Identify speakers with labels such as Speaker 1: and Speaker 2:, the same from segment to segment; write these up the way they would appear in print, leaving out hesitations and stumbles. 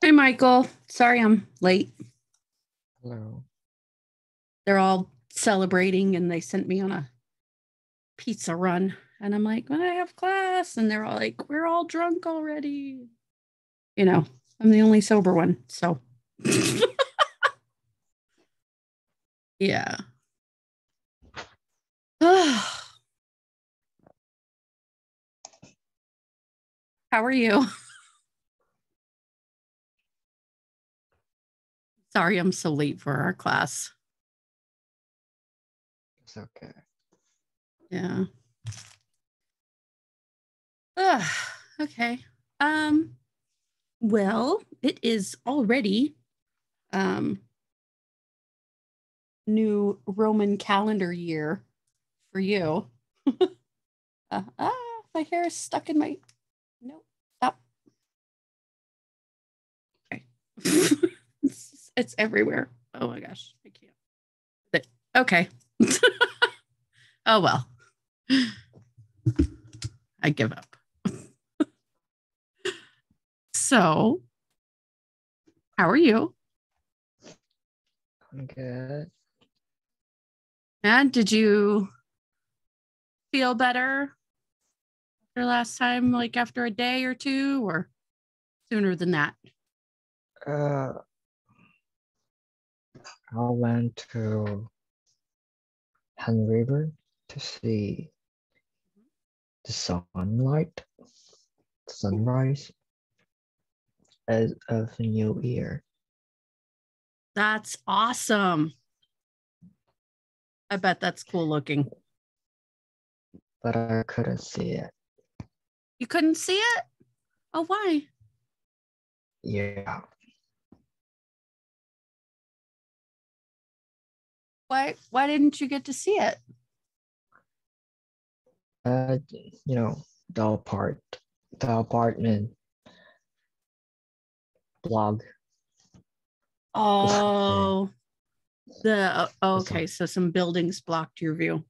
Speaker 1: Hey, Michael. Sorry I'm late.
Speaker 2: Hello.
Speaker 1: They're all celebrating and they sent me on a pizza run. And I'm like, when I have class. And they're all like, we're all drunk already. You know, I'm the only sober one. So, yeah. How are you? Sorry I'm so late for our class.
Speaker 2: It's okay.
Speaker 1: Yeah. Okay. Well, it is already new Roman calendar year for you. My hair is stuck in my. Nope. Stop. Okay. it's everywhere. Oh my gosh, I can't. Okay. Oh well. I give up. So, how are you?
Speaker 2: I'm good.
Speaker 1: And did you feel better after last time, like after a day or two, or sooner than that?
Speaker 2: Uh, I went to Han River to see the sunrise as of New Year,
Speaker 1: That's awesome. I bet that's cool looking.
Speaker 2: but I couldn't see it.
Speaker 1: You couldn't see it? Oh, why?
Speaker 2: Yeah,
Speaker 1: Why didn't you get to see it?
Speaker 2: you know, the apartment blog.
Speaker 1: Oh,
Speaker 2: It's
Speaker 1: okay. So some buildings blocked your view.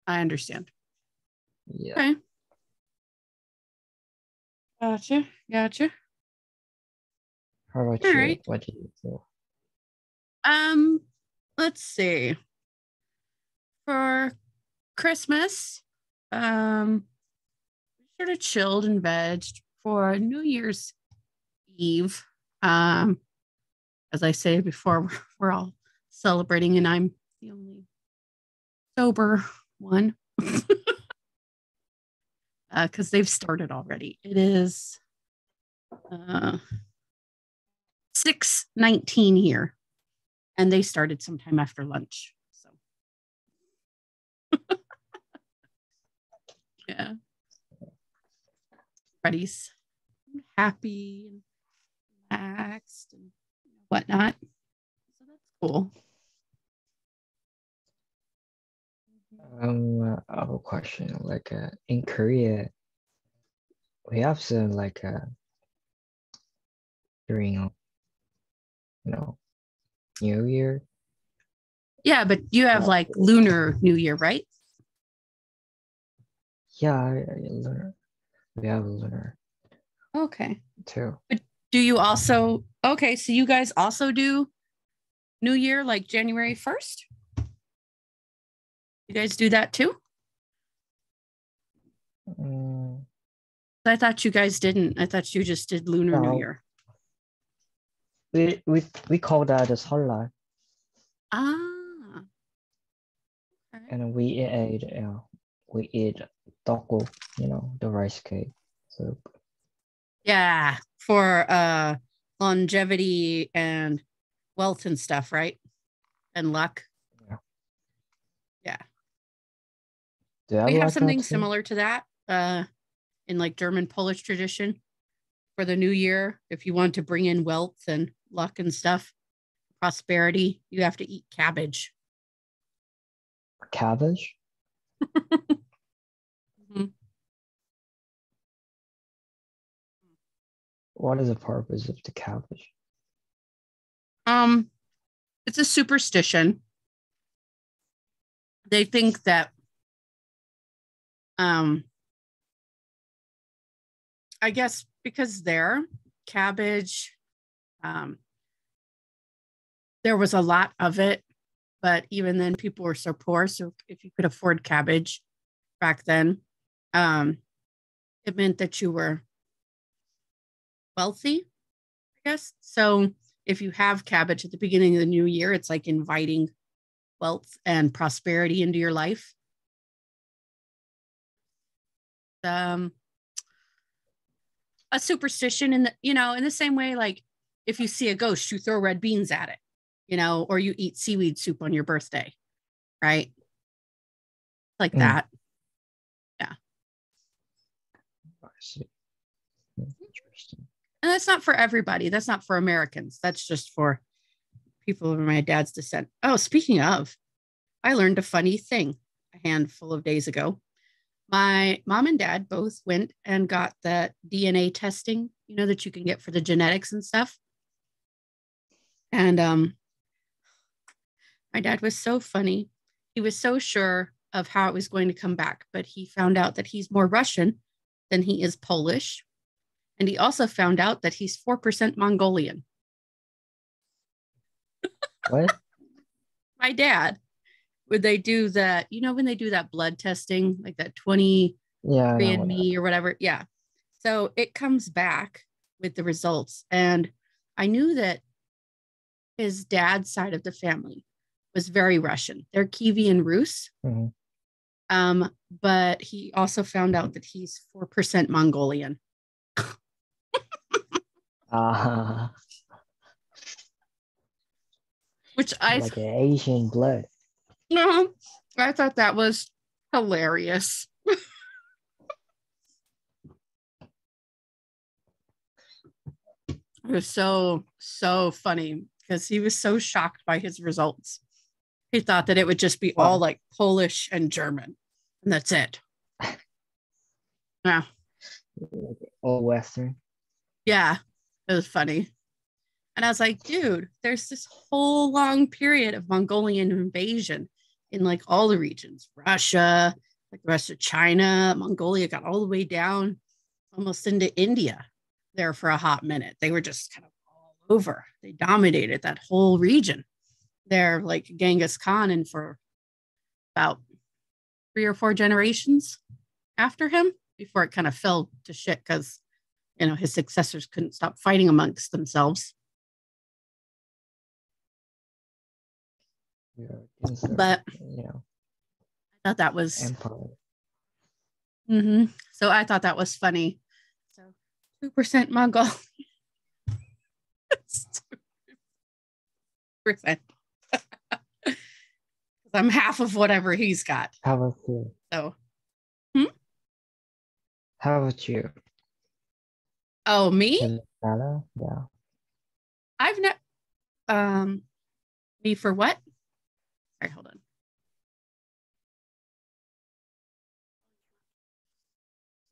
Speaker 1: I understand.
Speaker 2: yeah.
Speaker 1: Okay. Gotcha.
Speaker 2: How about
Speaker 1: All
Speaker 2: you?
Speaker 1: right.
Speaker 2: What did you do?
Speaker 1: Um, let's see. For Christmas, sort of chilled and vegged. For New Year's Eve, as I say before, we're all celebrating, and I'm the only sober one because they've started already. It is 6:19 here, and they started sometime after lunch. So, yeah, everybody's happy and relaxed and whatnot. So that's cool.
Speaker 2: I have a question. In Korea, we have some during New Year.
Speaker 1: Yeah, but you have like Lunar New Year, right?
Speaker 2: Yeah, we have lunar
Speaker 1: Okay.
Speaker 2: too.
Speaker 1: But do you also, okay, so you guys also do New Year like January 1st? You guys do that too?
Speaker 2: Mm,
Speaker 1: I thought you guys didn't. I thought you just did Lunar New
Speaker 2: no,
Speaker 1: Year.
Speaker 2: we call that as 설날,
Speaker 1: Ah, okay.
Speaker 2: and we eat tteokguk, the rice cake soup.
Speaker 1: Yeah, for longevity and wealth and stuff, right? And luck.
Speaker 2: Yeah.
Speaker 1: Yeah.
Speaker 2: Do you have
Speaker 1: We have
Speaker 2: like that
Speaker 1: something
Speaker 2: too?
Speaker 1: similar to that in like German Polish tradition for the new year. If you want to bring in wealth and luck and stuff, prosperity, you have to eat cabbage.
Speaker 2: Cabbage?
Speaker 1: Mhm.
Speaker 2: What is the purpose of the cabbage?
Speaker 1: Um, it's a superstition. They think that I guess because they're cabbage. There was a lot of it, but even then people were so poor. So if you could afford cabbage back then, it meant that you were wealthy, I guess. So if you have cabbage at the beginning of the new year, it's like inviting wealth and prosperity into your life. A superstition in the, in the same way, like if you see a ghost, you throw red beans at it, or you eat seaweed soup on your birthday, right? Like that. Yeah.
Speaker 2: I see. Interesting.
Speaker 1: And that's not for everybody. That's not for Americans. That's just for people of my dad's descent. Oh, speaking of, I learned a funny thing a handful of days ago. My mom and dad both went and got that DNA testing, that you can get for the genetics and stuff. And my dad was so funny. He was so sure of how it was going to come back, but he found out that he's more Russian than he is Polish. And he also found out that he's 4% Mongolian.
Speaker 2: What?
Speaker 1: My dad, would they do that, when they do that blood testing, like that 23andMe or whatever? Yeah. So it comes back with the results. And I knew that his dad's side of the family was very Russian. They're Kievan Rus.
Speaker 2: Mm-hmm.
Speaker 1: But he also found out that he's 4% Mongolian. Which
Speaker 2: like an Asian blood.
Speaker 1: No, I thought that was hilarious. It was so funny because he was so shocked by his results. He thought that it would just be all like Polish and German, and that's it. Yeah.
Speaker 2: All Western.
Speaker 1: Yeah, it was funny. And I was like, dude, there's this whole long period of Mongolian invasion in like all the regions, Russia, like the rest of China, Mongolia got all the way down almost into India there for a hot minute. They were just kind of all over. They dominated that whole region. They're like Genghis Khan, and for about 3 or 4 generations after him before it kind of fell to shit because, his successors couldn't stop fighting amongst themselves. But I thought that was
Speaker 2: empire.
Speaker 1: So I thought that was funny. So 2% Mongol. 2%. I'm half of whatever he's got.
Speaker 2: How about you?
Speaker 1: So
Speaker 2: how about you?
Speaker 1: Oh, me?
Speaker 2: Yeah.
Speaker 1: I've never me for what? Sorry, hold on.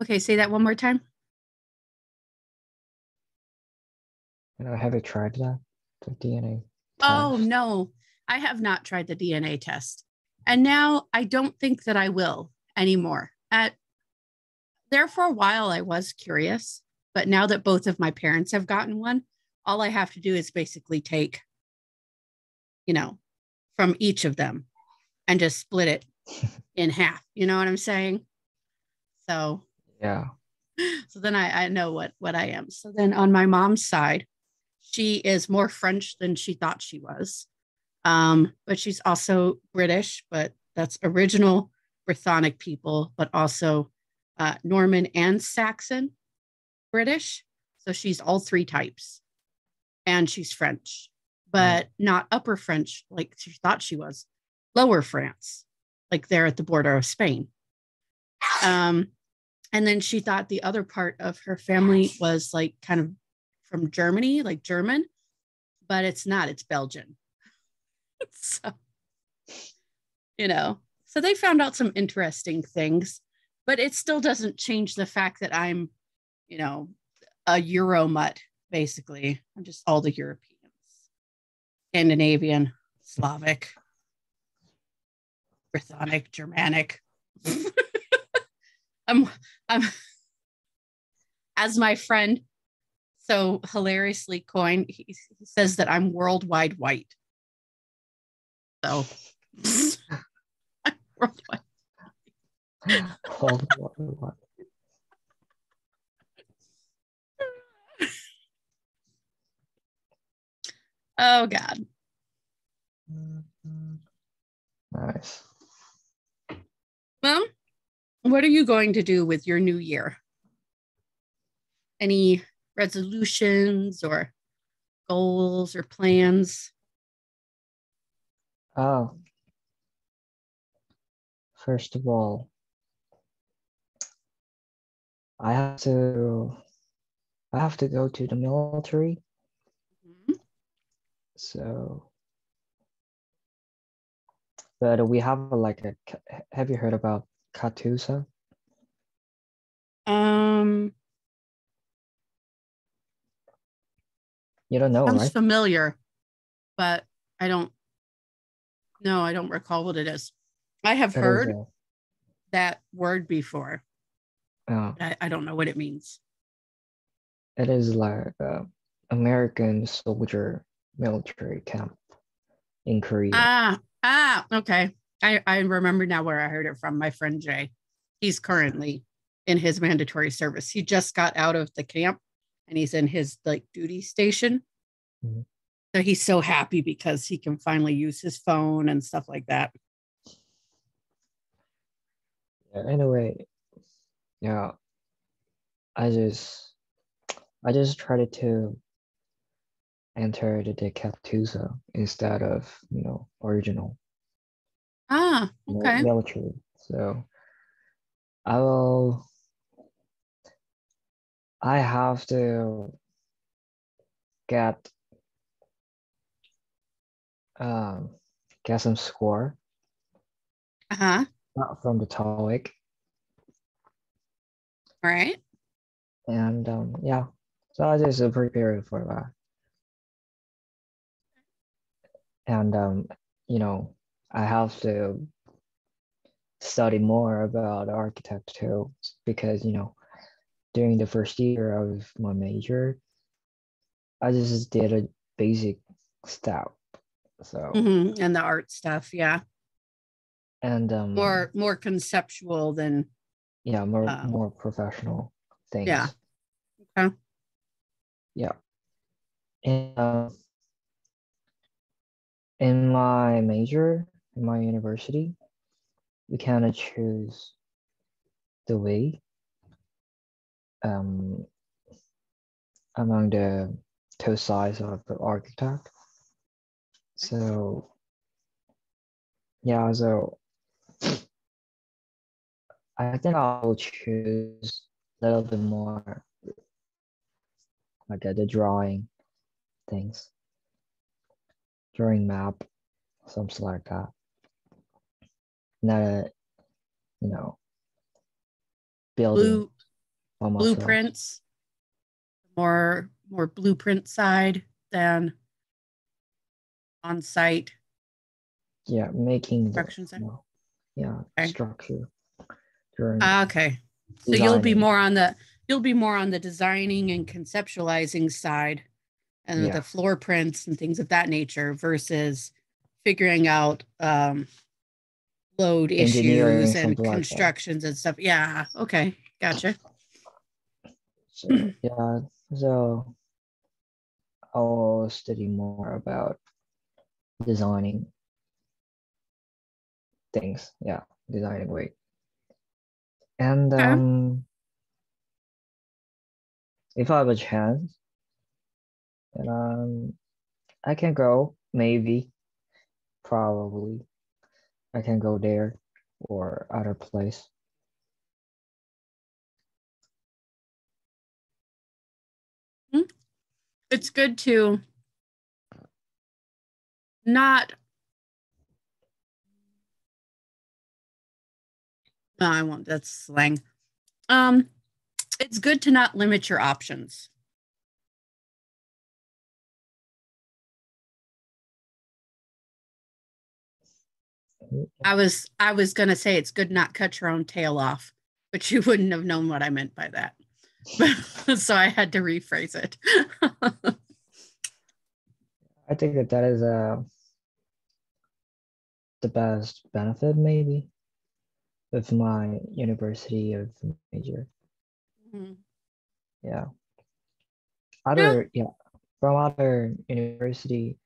Speaker 1: Okay, say that one more time.
Speaker 2: Have you tried that? The DNA test?
Speaker 1: Oh, no, I have not tried the DNA test. And now I don't think that I will anymore. There for a while, I was curious, but now that both of my parents have gotten one, all I have to do is basically take, from each of them and just split it in half. You know what I'm saying? So
Speaker 2: yeah.
Speaker 1: So then I know what I am. So then on my mom's side, she is more French than she thought she was. But she's also British, but that's original Brythonic people, but also Norman and Saxon British. So she's all 3 types. And she's French, but not upper French like she thought she was. Lower France, like they're at the border of Spain. And then she thought the other part of her family was like kind of from Germany, like German, but it's not, it's Belgian. So, so they found out some interesting things, but it still doesn't change the fact that I'm, a Euro mutt, basically. I'm just all the Europeans, Scandinavian, Slavic, Brythonic, Germanic. I'm as my friend So hilariously coined, he says that I'm worldwide white. So worldwide.
Speaker 2: What?
Speaker 1: Oh God.
Speaker 2: Nice.
Speaker 1: Well, what are you going to do with your new year? Any resolutions or goals or plans?
Speaker 2: Oh, first of all, I have to I have to go to the military.
Speaker 1: Mhm.
Speaker 2: So, but we have like a. Have you heard about Katusa?
Speaker 1: Um,
Speaker 2: You don't know,
Speaker 1: Sounds
Speaker 2: right?
Speaker 1: familiar, but I don't know. I don't recall what it is. I have
Speaker 2: It is
Speaker 1: heard
Speaker 2: a.
Speaker 1: that word before.
Speaker 2: Uh,
Speaker 1: I don't know what it means.
Speaker 2: it is like a American soldier military camp in Korea.
Speaker 1: Okay. I remember now where I heard it from. My friend Jay. He's currently in his mandatory service. He just got out of the camp and he's in his like duty station.
Speaker 2: Mhm.
Speaker 1: So he's so happy because he can finally use his phone and stuff like that.
Speaker 2: Yeah, anyway, yeah, I just I just tried to enter the Katusa instead of original
Speaker 1: Okay.
Speaker 2: military. So I will. I have to get um get some score
Speaker 1: Uh-huh.
Speaker 2: not from the TOEIC,
Speaker 1: All right.
Speaker 2: and yeah, so I just prepare for that, and I have to study more about architecture because during the first year of my major, I just did a basic step. So
Speaker 1: And the art stuff, yeah.
Speaker 2: and
Speaker 1: More conceptual than
Speaker 2: yeah, more
Speaker 1: um
Speaker 2: more professional
Speaker 1: yeah.
Speaker 2: things.
Speaker 1: Okay.
Speaker 2: Yeah, and in my major, in my university, we kind of choose the way um, among the two sides of the architect. So yeah, so I think I'll choose a little bit more like the drawing things, drawing map, something like that. Not you know, building
Speaker 1: Blue
Speaker 2: by myself.
Speaker 1: blueprints, more blueprint side than on site
Speaker 2: Yeah, making the
Speaker 1: construction side.
Speaker 2: yeah
Speaker 1: Okay.
Speaker 2: structure during
Speaker 1: Okay. So
Speaker 2: designing.
Speaker 1: you'll be more on the designing and conceptualizing side and the
Speaker 2: Yeah,
Speaker 1: floor prints and things of that nature versus figuring out load
Speaker 2: engineering
Speaker 1: issues and
Speaker 2: something like that.
Speaker 1: constructions and stuff. Yeah. Okay. Gotcha.
Speaker 2: So yeah, so I'll study more about designing things. Yeah, designing way. And
Speaker 1: Okay.
Speaker 2: if I have a chance, then I can go. Maybe, probably, I can go there or other place.
Speaker 1: It's good to not, no, I won't, that's slang. Um, it's good to not limit your options. I was gonna say it's good not cut your own tail off, but you wouldn't have known what I meant by that. So I had to rephrase it.
Speaker 2: I think that is the best benefit maybe of my university of major.
Speaker 1: Mhm.
Speaker 2: Yeah.
Speaker 1: Yeah.
Speaker 2: From other university,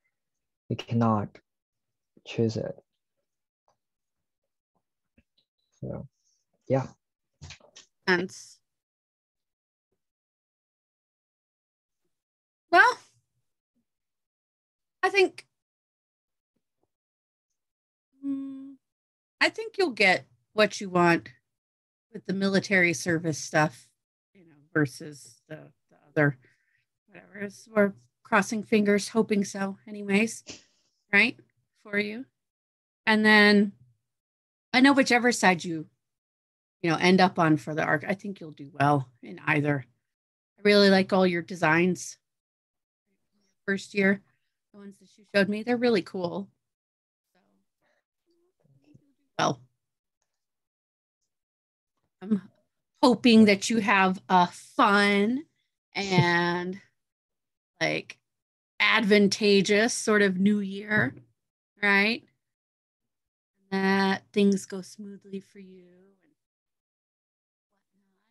Speaker 2: you cannot choose it. So yeah.
Speaker 1: And well, I think mm, I think you'll get what you want with the military service stuff, versus the other whatever. We're crossing fingers, hoping so, anyways, right? For you. And then I know whichever side you end up on for the arc, I think you'll do well in either. I really like all your designs. First year, the ones that you showed me, they're really cool. So, well, I'm hoping that you have a fun and like advantageous sort of new year, right? That things go smoothly for you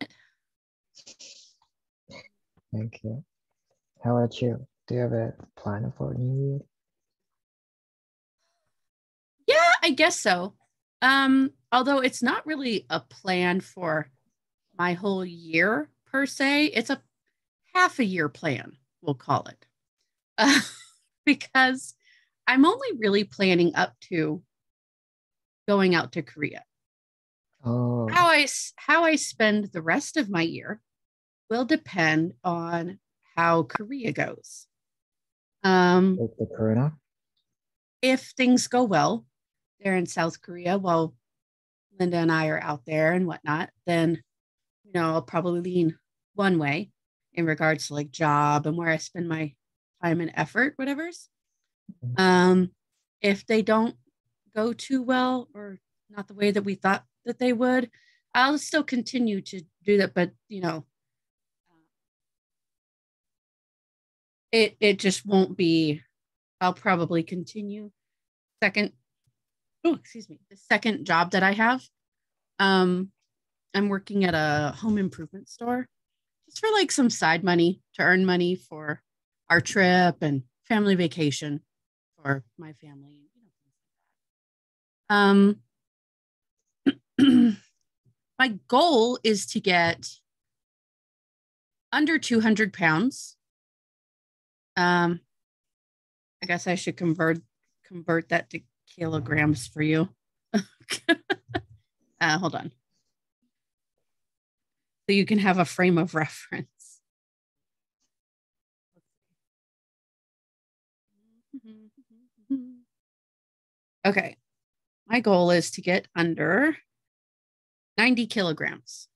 Speaker 1: and whatnot.
Speaker 2: Thank you. How about you? Do you have a plan for New Year?
Speaker 1: Yeah, I guess so. Although it's not really a plan for my whole year per se, it's a half a year plan, we'll call it. Uh, because I'm only really planning up to going out to Korea. How
Speaker 2: Oh,
Speaker 1: I how I spend the rest of my year will depend on how Korea goes. Um,
Speaker 2: like the Corona?
Speaker 1: if things go well there in South Korea while Linda and I are out there and whatnot, then I'll probably lean one way in regards to like job and where I spend my time and effort, whatever's. Um, if they don't go too well or not the way that we thought that they would, I'll still continue to do that. But it just won't be. I'll probably continue second. Oh, excuse me. The second job that I have, um, I'm working at a home improvement store just for like some side money to earn money for our trip and family vacation for my family. Um, my goal is to get under 200 pounds. Um, I guess I should convert that to kilograms for you. Hold on, so you can have a frame of reference. Okay, my goal is to get under 90 kilograms.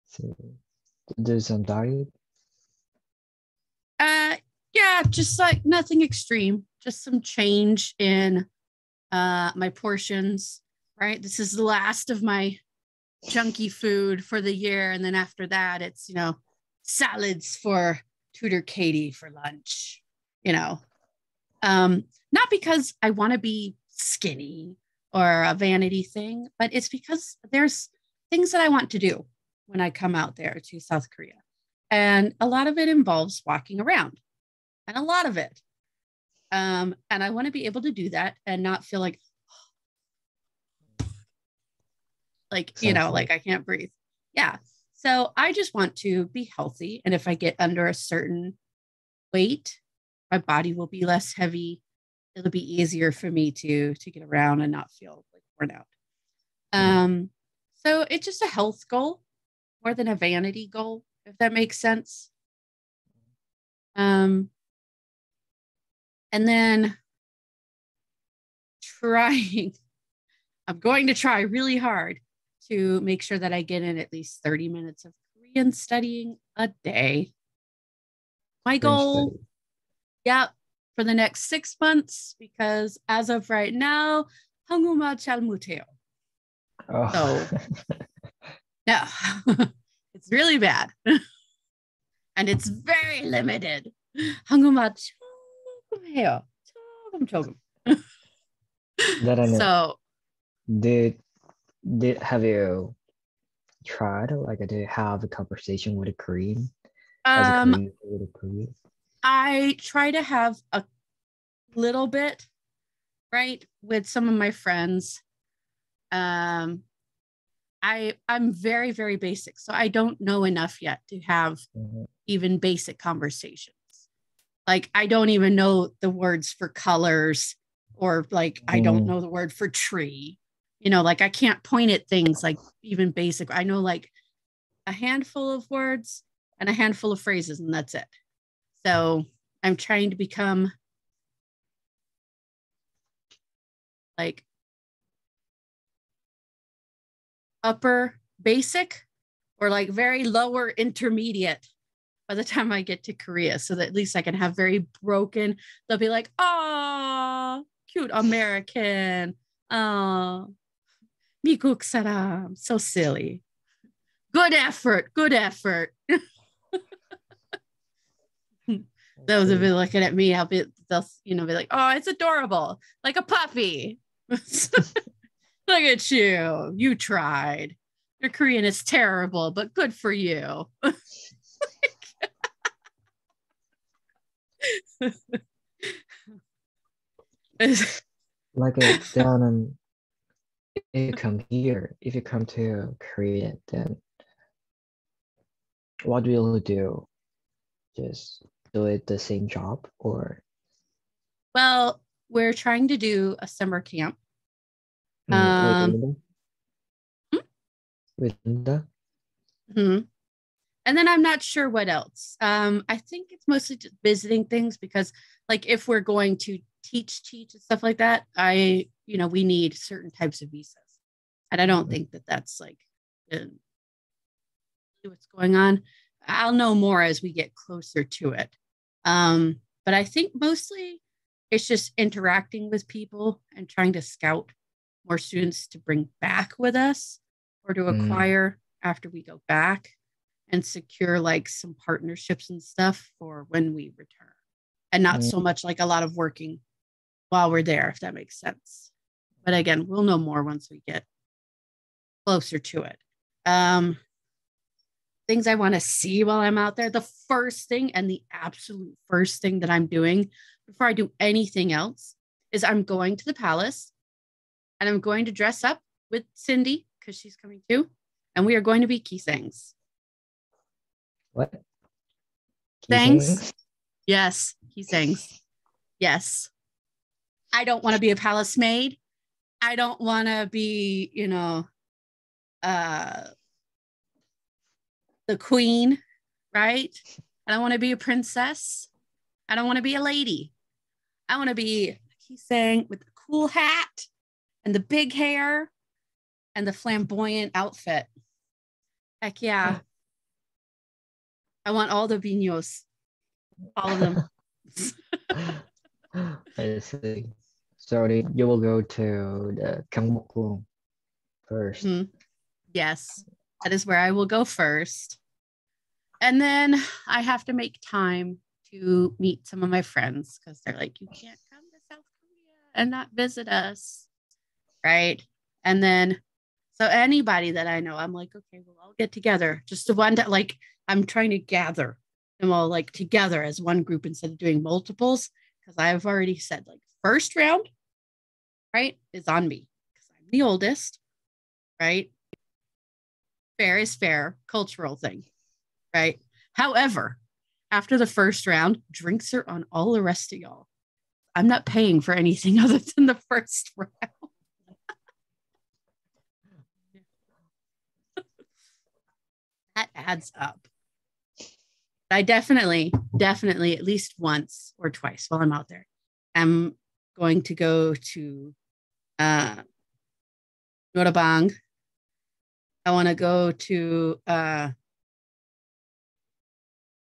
Speaker 2: So do some diet.
Speaker 1: Uh, yeah, just like nothing extreme, just some change in my portions. Right, this is the last of my junky food for the year, and then after that, it's salads for Tutor Katie for lunch. You know, not because I want to be skinny or a vanity thing, but it's because there's things that I want to do when I come out there to South Korea. And a lot of it involves walking around, and a lot of it. And I want to be able to do that and not feel
Speaker 2: Exactly.
Speaker 1: like I can't breathe. Yeah. So I just want to be healthy. And if I get under a certain weight, my body will be less heavy. It'll be easier for me to get around and not feel like worn out.
Speaker 2: Yeah.
Speaker 1: Um, so it's just a health goal more than a vanity goal, if that makes sense. Um, and then trying, I'm going to try really hard to make sure that I get in at least 30 minutes of Korean studying a day. My
Speaker 2: French
Speaker 1: goal,
Speaker 2: study.
Speaker 1: yeah, for the next 6 months, because as of right now, 한국말 잘 못해요.
Speaker 2: Oh.
Speaker 1: So No, it's really bad. And it's very limited. 한국말 조금 해요. 조금.
Speaker 2: That I know.
Speaker 1: So,
Speaker 2: Did have you tried like to have a conversation with a Korean as a
Speaker 1: um,
Speaker 2: Korean with a Korean?
Speaker 1: I try to have a little bit, right, with some of my friends. Um, I'm very, very basic. So I don't know enough yet to have even basic conversations. Like I don't even know the words for colors or like I don't know the word for tree. Like I can't point at things like even basic. I know like a handful of words and a handful of phrases, and that's it. So I'm trying to become like upper basic or like very lower intermediate by the time I get to Korea, so that at least I can have very broken. They'll be like, "Oh, cute American. Oh, 미국 사람. So silly. Good effort. Good effort." Those will be looking at me. They'll be like, "Oh, it's adorable, like a puppy." Look at you. You tried. Your Korean is terrible, but good for you.
Speaker 2: Like it down if you come here, if you come to Korea, then what will you do? Just do it the same job or
Speaker 1: Well, we're trying to do a summer camp.
Speaker 2: with
Speaker 1: Um,
Speaker 2: Linda? With Linda?
Speaker 1: mhm. And then I'm not sure what else. I think it's mostly just visiting things because, like, if we're going to teach and stuff like that, we need certain types of visas, and I don't think that that's like what's going on. I'll know more as we get closer to it. But I think mostly it's just interacting with people and trying to scout more students to bring back with us or to acquire after we go back and secure like some partnerships and stuff for when we return and not so much like a lot of working while we're there, if that makes sense. But again, we'll know more once we get closer to it. Things I want to see while I'm out there. The first thing and the absolute first thing that I'm doing before I do anything else is I'm going to the palace and I'm going to dress up with Cindy because she's coming too. And we are going to be Kisangs.
Speaker 2: What?
Speaker 1: Thanks. Yes, Kisangs. Yes. I don't want to be a palace maid. I don't want to be, the queen, right? I don't want to be a princess. I don't want to be a lady. I want to be, he's saying, with the cool hat and the big hair and the flamboyant outfit. Heck yeah. I want all the binos, all of them.
Speaker 2: I see. So you will go to the Gyeongbokgung first.
Speaker 1: Mm-hmm. Yes, that is where I will go first. And then I have to make time to meet some of my friends because they're like, you can't come to South Korea and not visit us. Right. And then, so anybody that I know, I'm like, okay, we'll all get together. Just the one that like, I'm trying to gather them all like together as one group instead of doing multiples. Because I've already said like first round, right, is on me because I'm the oldest, right? Fair is fair, cultural thing, right? However, after the first round, drinks are on all the rest of y'all. I'm not paying for anything other than the first round. That adds up. I definitely at least once or twice while I'm out there, I'm going to go to Norabang. I want to go to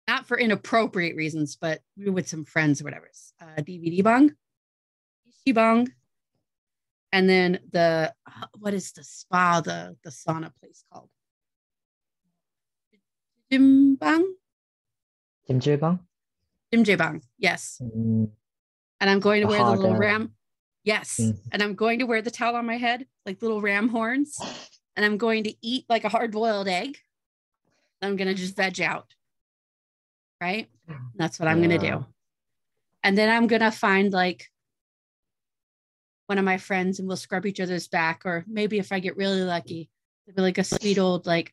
Speaker 1: not for inappropriate reasons, but with some friends or whatever. DVD bang, bang, and then the what is the spa, the sauna place called? Jimbang?
Speaker 2: Jimjilbang?
Speaker 1: Jimjibang, yes.
Speaker 2: Mm,
Speaker 1: And I'm going to
Speaker 2: the
Speaker 1: wear the
Speaker 2: hot
Speaker 1: little
Speaker 2: guy.
Speaker 1: ram. Yes. And I'm going to wear the towel on my head, like little ram horns. And I'm going to eat like a hard-boiled egg. I'm going to just veg out. Right? That's what I'm going to
Speaker 2: Yeah.
Speaker 1: do. And then I'm going to find like one of my friends and we'll scrub each other's back. Or maybe if I get really lucky, there'll be like a sweet old like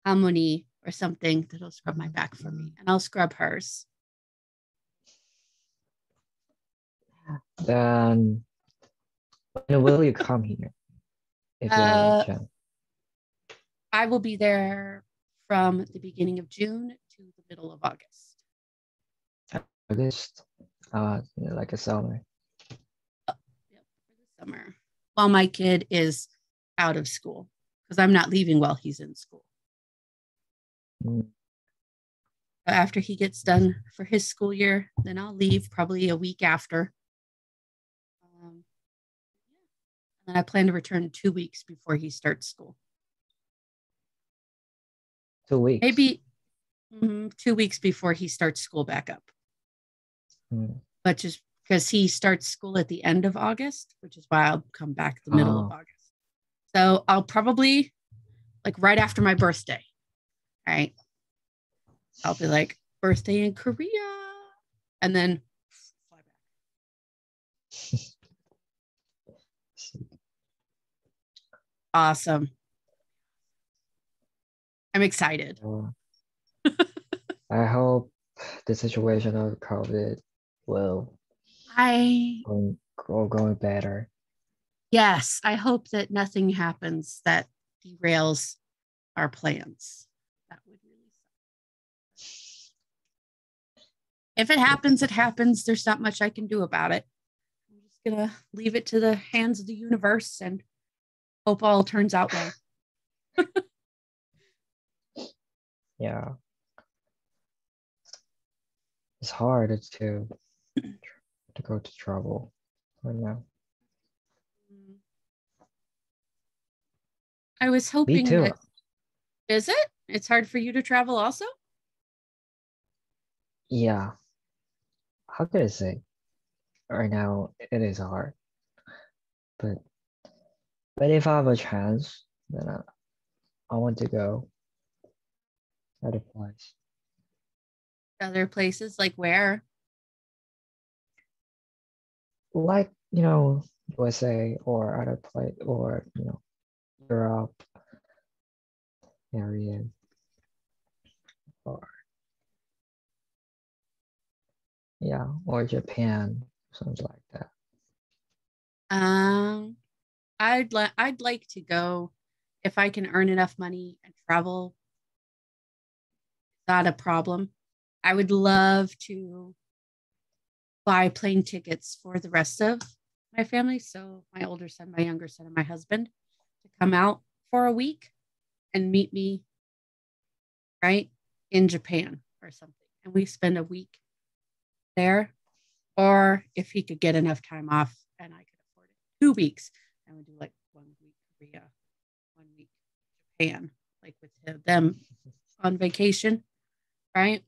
Speaker 1: harmony or something that'll scrub my back for me. And I'll scrub hers.
Speaker 2: Then when will you come here if you have a chance?
Speaker 1: I will be there from the beginning of June to the middle of August.
Speaker 2: August, like a summer.
Speaker 1: Yep, for the summer. While my kid is out of school, because I'm not leaving while he's in school.
Speaker 2: Mm.
Speaker 1: After he gets done for his school year, then I'll leave probably a week after. And I plan to return 2 weeks before he starts school.
Speaker 2: 2 weeks.
Speaker 1: Maybe 2 weeks before he starts school back up. But just because he starts school at the end of August, which is why I'll come back the middle of August. So I'll probably like right after my birthday, right? I'll be like, birthday in Korea. And then fly back. Awesome. I'm excited.
Speaker 2: I hope the situation of COVID will going better.
Speaker 1: Yes, I hope that nothing happens that derails our plans. That would really suck. If it happens, it happens. There's not much I can do about it. I'm just gonna leave it to the hands of the universe and hope all turns out well.
Speaker 2: Yeah. It's hard to go to travel right now.
Speaker 1: I was hoping that. Is it? It's hard for you to travel also?
Speaker 2: Yeah. How could I say? Right now it is hard. But if I have a chance, then I want to go other place.
Speaker 1: Other places like where?
Speaker 2: Like, USA or other place or, Europe area or or Japan, something like that.
Speaker 1: I'd like to go if I can earn enough money and travel. Not a problem. I would love to buy plane tickets for the rest of my family. So my older son, my younger son, and my husband to come out for a week and meet me right in Japan or something. And we spend a week there. Or if he could get enough time off and I could afford it, 2 weeks, and we do like 1 week Korea, 1 week Japan, like with them on vacation, right?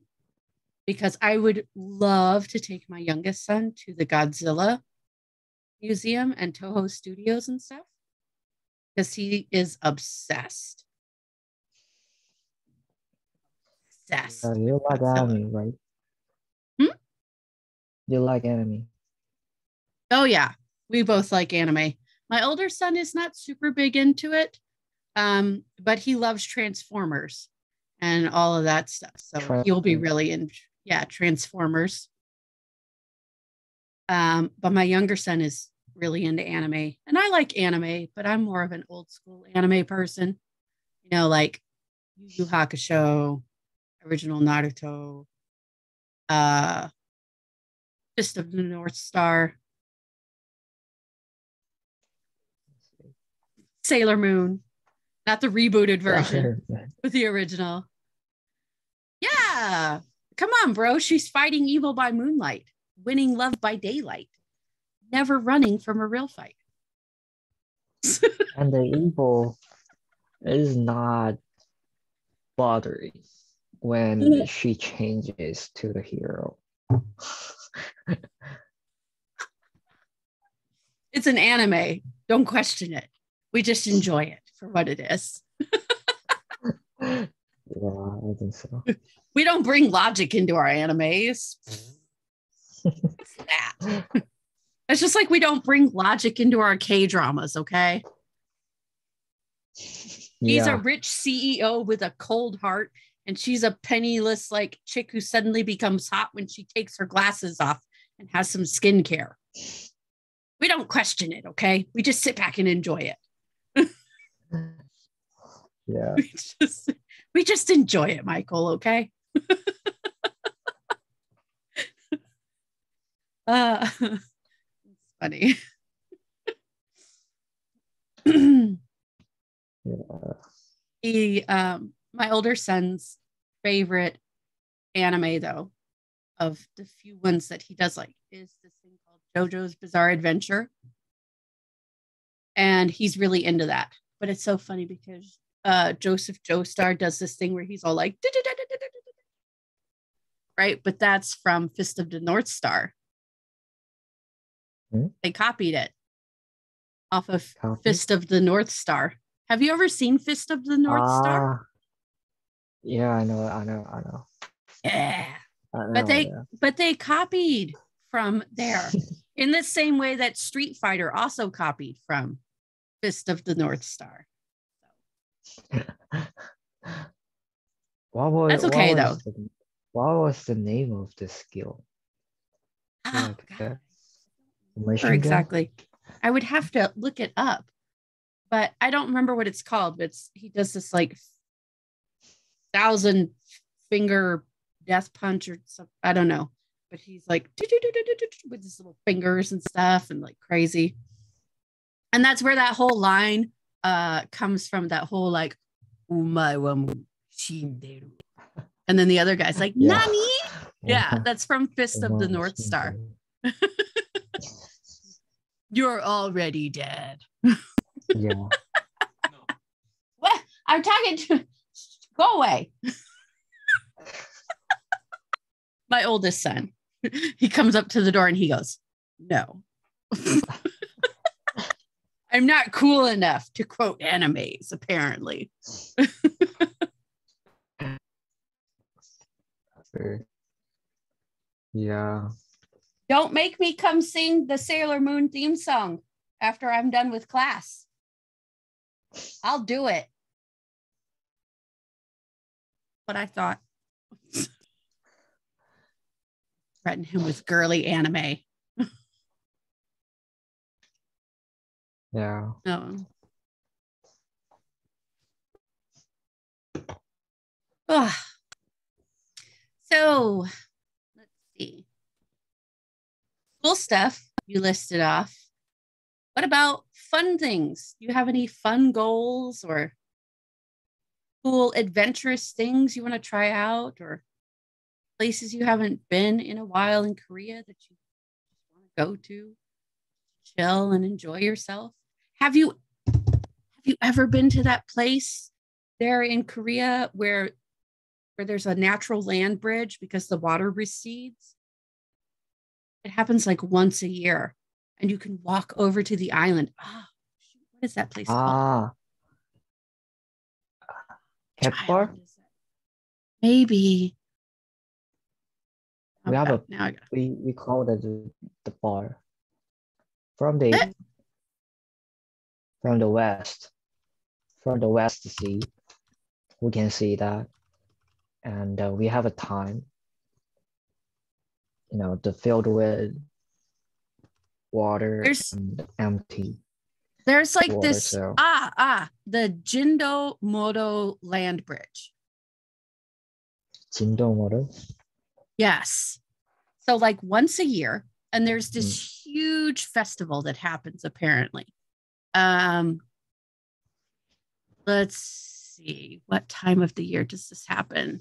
Speaker 1: Because I would love to take my youngest son to the Godzilla Museum and Toho Studios and stuff because he is obsessed. Obsessed.
Speaker 2: You like anime, right? You like anime?
Speaker 1: Oh, yeah. We both like anime. My older son is not super big into it, but he loves Transformers and all of that stuff. So he'll be really in, Transformers. But my younger son is really into anime, and I like anime, but I'm more of an old school anime person. Like Yu Yu Hakusho, original Naruto, Fist of the North Star, Sailor Moon, not the rebooted version, but the original. Yeah, come on, bro. She's fighting evil by moonlight, winning love by daylight, never running from a real fight.
Speaker 2: And the evil is not bothering. when she changes to the hero.
Speaker 1: It's an anime. Don't question it. We just enjoy it for what it is.
Speaker 2: Yeah, I think so.
Speaker 1: We don't bring logic into our animes. What's that? It's just like we don't bring logic into our K-dramas, okay? He's a rich CEO with a cold heart, and she's a penniless like chick who suddenly becomes hot when she takes her glasses off and has some skincare. We don't question it, okay? We just sit back and enjoy it.
Speaker 2: Yeah.
Speaker 1: We just enjoy it, Michael, okay? It's funny.
Speaker 2: Yeah.
Speaker 1: My older son's favorite anime, though, of the few ones that he does like, is this thing called JoJo's Bizarre Adventure. And he's really into that. But it's so funny because Joseph Joestar does this thing where he's all like, right? But that's from Fist of the North Star. They copied it off of Fist of the North Star. Have you ever seen Fist of the North Star?
Speaker 2: Yeah, I know.
Speaker 1: Yeah.
Speaker 2: Know,
Speaker 1: but they copied from there in the same way that Street Fighter also copied from Fist of the North Star. That's okay, though.
Speaker 2: What was the name of the skill?
Speaker 1: Oh, exactly. I would have to look it up, but I don't remember what it's called. But he does this like 1,000 finger death punch or something. I don't know, but he's like with his little fingers and stuff and like crazy. And that's where that whole line comes from, that whole like umai wa shinderu. And then the other guy's like, Nani? Yeah, that's from Fist of the North Star. You're already dead.
Speaker 2: Yeah.
Speaker 1: What? I'm talking to... Go away. My oldest son. He comes up to the door and he goes, no. I'm not cool enough to quote animes, apparently.
Speaker 2: Yeah.
Speaker 1: Don't make me come sing the Sailor Moon theme song after I'm done with class. I'll do it. What I thought. Threaten him with girly anime.
Speaker 2: Yeah.
Speaker 1: Oh. So, let's see. Cool stuff you listed off. What about fun things? Do you have any fun goals or cool adventurous things you want to try out, or places you haven't been in a while in Korea that you want to go to, chill and enjoy yourself? Have you ever been to that place there in Korea where there's a natural land bridge because the water recedes? It happens like once a year, and you can walk over to the island. Oh, what is that place called?
Speaker 2: Bar?
Speaker 1: Maybe.
Speaker 2: We have we call it the bar. From the west sea, we can see that, and we have a time, filled with water and empty.
Speaker 1: There's like water, this the Jindo Moto land bridge.
Speaker 2: Jindo Moto?
Speaker 1: Yes. So like once a year, and there's this huge festival that happens apparently. Let's see, what time of the year does this happen?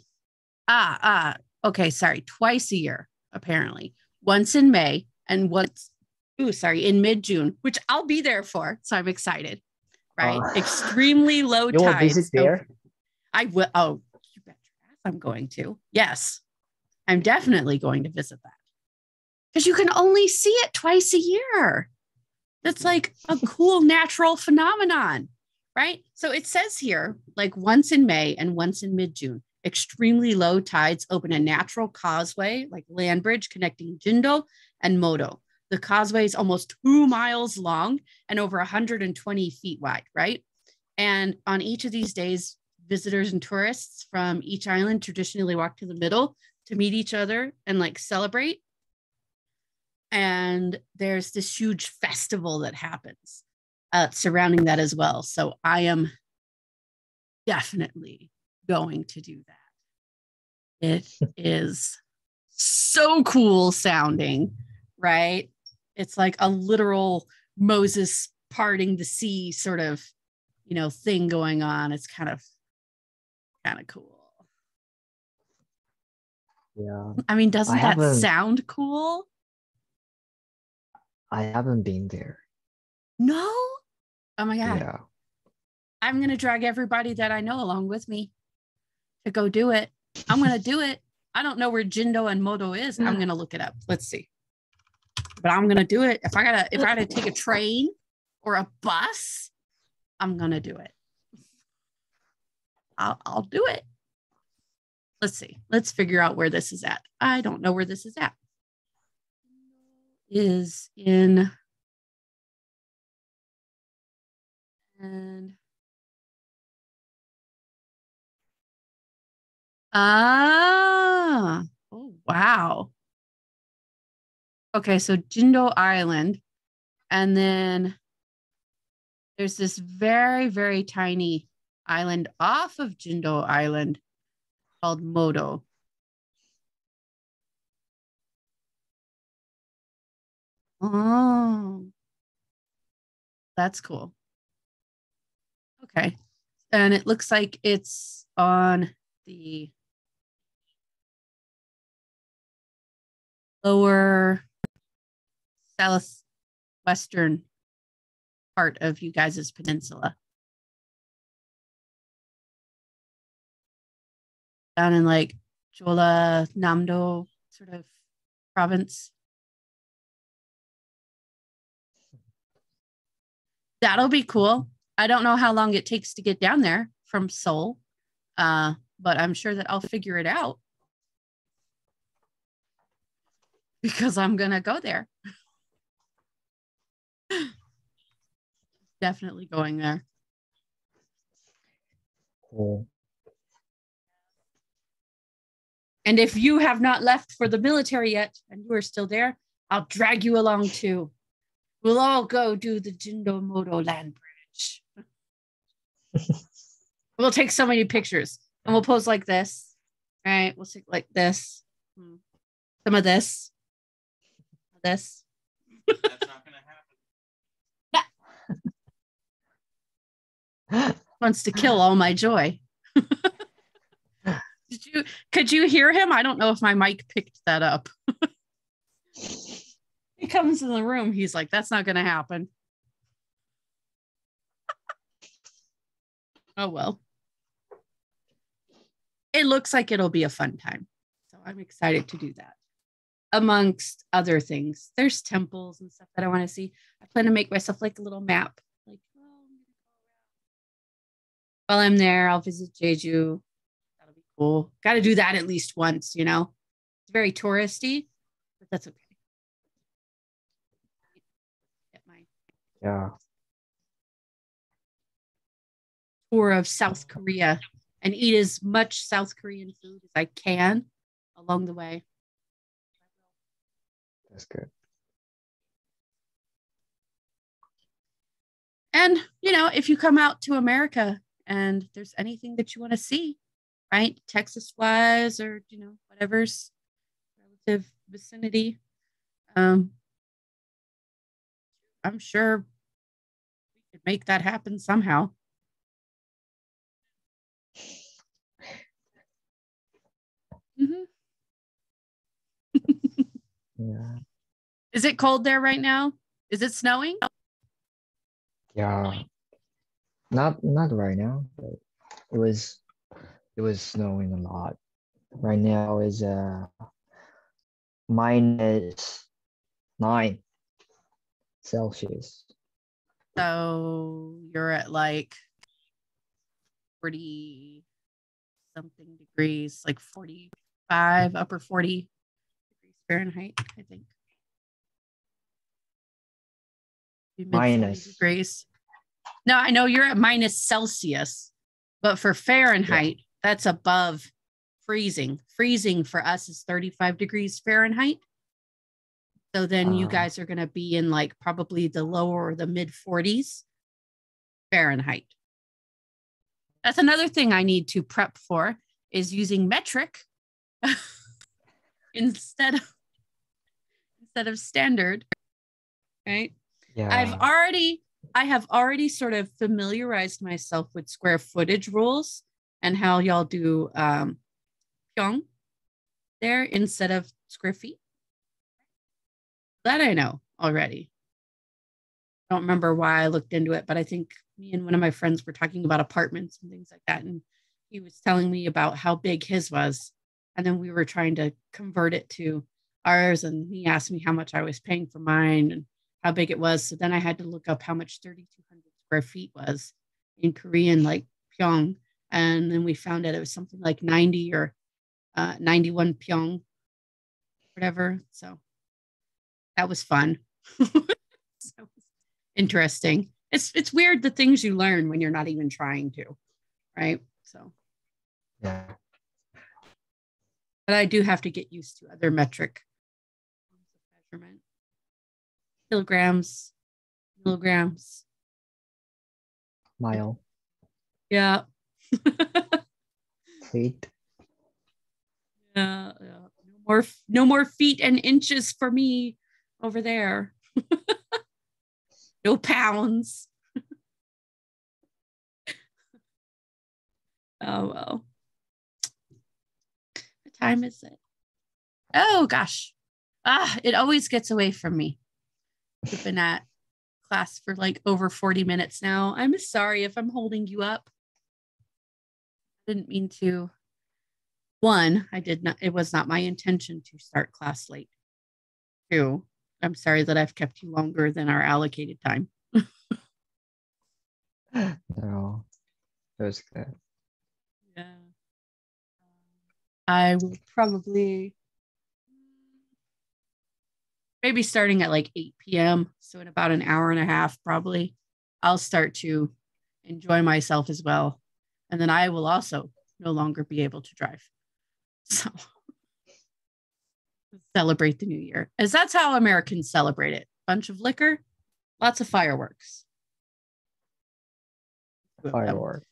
Speaker 1: Okay, sorry, twice a year apparently. Once in May and once in mid-June, which I'll be there for, so I'm excited. Right? Extremely low tide.
Speaker 2: You will visit there?
Speaker 1: I will. Oh, you bet your ass I'm going to. Yes, I'm definitely going to visit that because you can only see it twice a year. That's like a cool natural phenomenon, right? So it says here, like once in May and once in mid-June, extremely low tides open a natural causeway, like land bridge connecting Jindo and Moto. The causeway is almost 2 miles long and over 120 feet wide, right? And on each of these days, visitors and tourists from each island traditionally walk to the middle to meet each other and like celebrate. And there's this huge festival that happens surrounding that as well. So I am definitely going to do that. It is so cool sounding, right? It's like a literal Moses parting the sea sort of, thing going on. It's kind of cool.
Speaker 2: Yeah.
Speaker 1: I mean, doesn't that sound cool?
Speaker 2: I haven't been there.
Speaker 1: No? Oh my God.
Speaker 2: Yeah.
Speaker 1: I'm going to drag everybody that I know along with me to go do it. I'm going to do it. I don't know where Jindo and Moto is. I'm going to look it up. Let's see. But I'm going to do it. If I got to take a train or a bus, I'm going to do it. I'll do it. Let's see. Let's figure out where this is at. I don't know where this is at. Is in and oh wow. Okay, so Jindo Island, and then there's this very, very tiny island off of Jindo Island called Moto. Oh, that's cool. Okay. And it looks like it's on the lower southwestern part of you guys' peninsula. Down in like Jola Namdo sort of province. That'll be cool. I don't know how long it takes to get down there from Seoul, but I'm sure that I'll figure it out because I'm going to go there. Definitely going there.
Speaker 2: Cool.
Speaker 1: And if you have not left for the military yet and you are still there, I'll drag you along too. We'll all go do the Jindo Moto land bridge. We'll take so many pictures and we'll pose like this. All right. We'll take like this. Some of this. This.
Speaker 3: That's not going
Speaker 1: to happen. Wants to kill all my joy. Could you hear him? I don't know if my mic picked that up. He comes in the room. He's like, that's not going to happen. Oh, well. It looks like it'll be a fun time. So I'm excited to do that. Amongst other things, there's temples and stuff that I want to see. I plan to make myself like a little map. Like, while I'm there, I'll visit Jeju. That'll be cool. Got to do that at least once, It's very touristy, but that's okay.
Speaker 2: Yeah.
Speaker 1: Tour of South Korea and eat as much South Korean food as I can along the way.
Speaker 2: That's good.
Speaker 1: And, if you come out to America and there's anything that you want to see, right? Texas flies or, whatever's relative vicinity. I'm sure we could make that happen somehow. Mm-hmm.
Speaker 2: Yeah.
Speaker 1: Is it cold there right now? Is it snowing?
Speaker 2: Yeah. Not right now, but it was snowing a lot right now is -9 Celsius.
Speaker 1: So you're at like 40 something degrees, like 45, upper 40 degrees Fahrenheit, I think. Mid 40 degrees. No, I know you're at minus Celsius, but for Fahrenheit, that's above freezing. Freezing for us is 35 degrees Fahrenheit. So then you guys are going to be in like probably the lower or the mid 40s Fahrenheit. That's another thing I need to prep for is using metric instead of standard, right?
Speaker 2: Yeah.
Speaker 1: I have already sort of familiarized myself with square footage rules and how y'all do pyong there instead of square feet. That I know already. I don't remember why I looked into it, but I think me and one of my friends were talking about apartments and things like that. And he was telling me about how big his was. And then we were trying to convert it to ours. And he asked me how much I was paying for mine and how big it was. So then I had to look up how much 3,200 square feet was in Korean, like pyong. And then we found out it was something like 90 or 91 pyong, whatever. So that was fun. So interesting. It's weird the things you learn when you're not even trying to, right? So
Speaker 2: yeah.
Speaker 1: But I do have to get used to other metric measurement. Kilograms, milligrams,
Speaker 2: Mile.
Speaker 1: Yeah.
Speaker 2: Feet.
Speaker 1: Yeah. No more feet and inches for me over there. No pounds. Oh well. What time is it? Oh gosh. It always gets away from me. We've been at class for like over 40 minutes now. I'm sorry if I'm holding you up. I didn't mean to. One, I did not, it was not my intention to start class late. Two, I'm sorry that I've kept you longer than our allocated time.
Speaker 2: No, it was good.
Speaker 1: Yeah. I will probably maybe starting at like 8 p.m. So in about an hour and a half, probably, I'll start to enjoy myself as well. And then I will also no longer be able to drive. So celebrate the new year, as that's how Americans celebrate it. Bunch of liquor, lots of fireworks.
Speaker 2: Firework.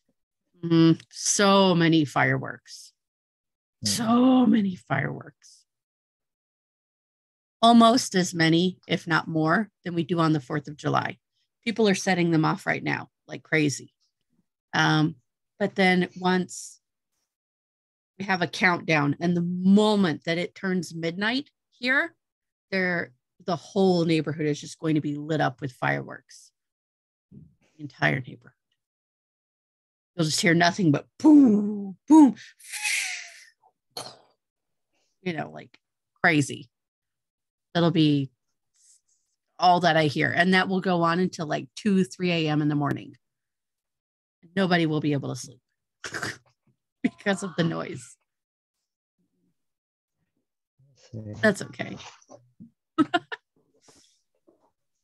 Speaker 1: So many fireworks. So many fireworks. Almost as many, if not more, than we do on the 4th of July. People are setting them off right now like crazy. But then once we have a countdown, and the moment that it turns midnight here, the whole neighborhood is just going to be lit up with fireworks. The entire neighborhood. You'll just hear nothing but boom, boom, like crazy. That'll be all that I hear. And that will go on until like 2, 3 a.m. in the morning. Nobody will be able to sleep because of the noise. That's okay. All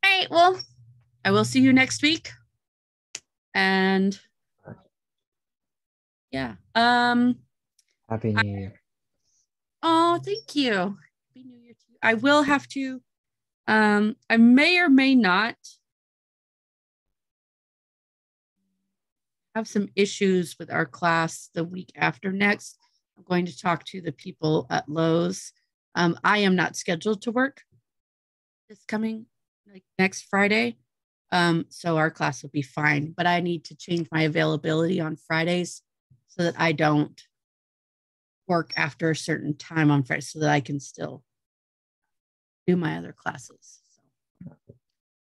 Speaker 1: right. Well, I will see you next week. And yeah.
Speaker 2: Happy New Year.
Speaker 1: Oh, thank you. Happy New Year to you. I will have to, I may or may not have some issues with our class the week after next. I'm going to talk to the people at Lowe's. I am not scheduled to work this coming like next Friday. So our class will be fine, but I need to change my availability on Fridays so that I don't work after a certain time on Friday so that I can still do my other classes. So.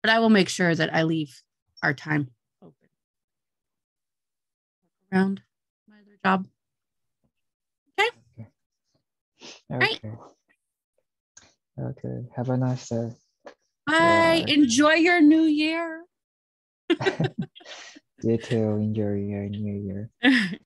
Speaker 1: But I will make sure that I leave our time open around my other job. Okay. Right.
Speaker 2: Okay. Okay. Have a nice day.
Speaker 1: Bye.
Speaker 2: Bye.
Speaker 1: Enjoy your new year.
Speaker 2: You too. Enjoy your new year.